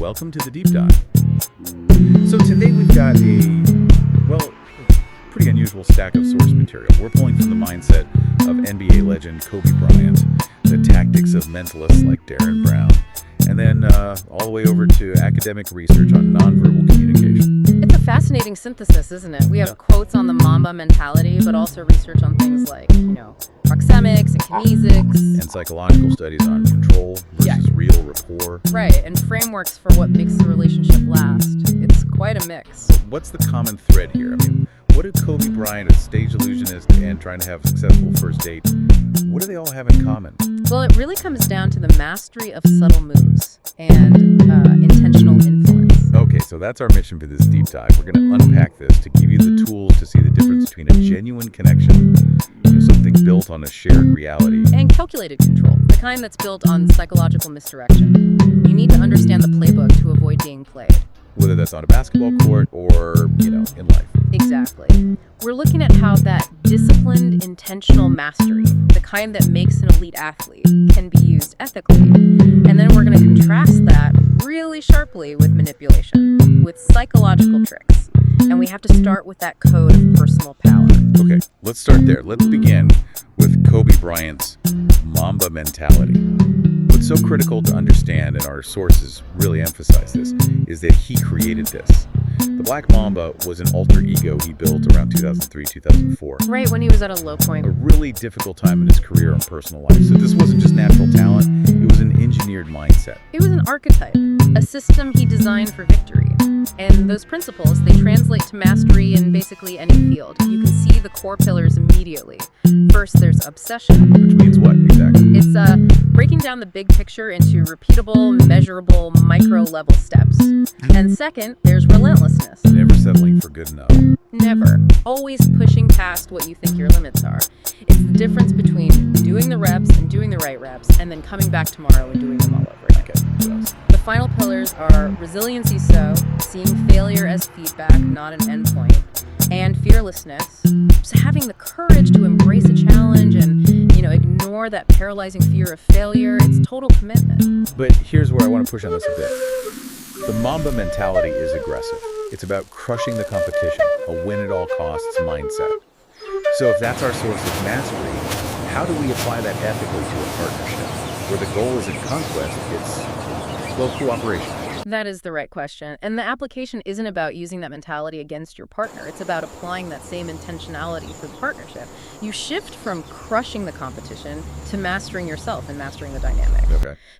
welcome to the Deep Dive. So today we've got a pretty unusual stack of source material. We're pulling from the mindset of NBA legend Kobe Bryant, the tactics of mentalists like Darren Brown, and then all the way over to academic research on nonverbal communication. It's a fascinating synthesis, isn't it? We have quotes on the Mamba mentality, but also research on things like, proxemics and kinesics. And psychological studies on control versus real rapport. Right, and frameworks for what makes the relationship last. It's quite a mix. What's the common thread here? What do Kobe Bryant, a stage illusionist, and trying to have a successful first date, what do they all have in common? Well, it really comes down to the mastery of subtle moves and intentional influence. Okay, so that's our mission for this deep dive. We're going to unpack this to give you the tools to see the difference between a genuine connection, something built on a shared reality, and calculated control, the kind that's built on psychological misdirection. You need to understand the playbook to avoid being played. Whether that's on a basketball court or, in life. Exactly. We're looking at how that disciplined, intentional mastery, the kind that makes an elite athlete, can be used ethically. And then we're going to contrast that really sharply with manipulation, with psychological tricks. And we have to start with that code of personal power. Okay, let's start there. Let's begin with Kobe Bryant's Mamba mentality. What's so critical to understand, and our sources really emphasize this, is that he created this. The Black Mamba was an alter ego he built around 2003, 2004. Right, when he was at a low point. A really difficult time in his career and personal life. So this wasn't just natural talent, it was an engineered mindset. It was an archetype, a system he designed for victory. And those principles, they translate to mastery in basically any field. You can see the core pillars immediately. First, there's obsession. Which means what, exactly? It's breaking down the big picture into repeatable, measurable, micro-level steps. And second, there's relentlessness. Never settling for good enough. Never. Always pushing past what you think your limits are. It's the difference between doing the reps and doing the right reps, and then coming back tomorrow and doing them all over again. Okay, what else? The final pillars are resiliency, seeing failure as feedback, not an endpoint, and fearlessness. So having the courage to embrace a challenge and, ignore that paralyzing fear of failure, it's total commitment. But here's where I want to push on this a bit. The Mamba mentality is aggressive. It's about crushing the competition, a win-at-all-costs mindset. So if that's our source of mastery, how do we apply that ethically to a partnership, where the goal isn't conquest, it's, cooperation? That is the right question. And the application isn't about using that mentality against your partner. It's about applying that same intentionality for the partnership. You shift from crushing the competition to mastering yourself and mastering the dynamic. Okay.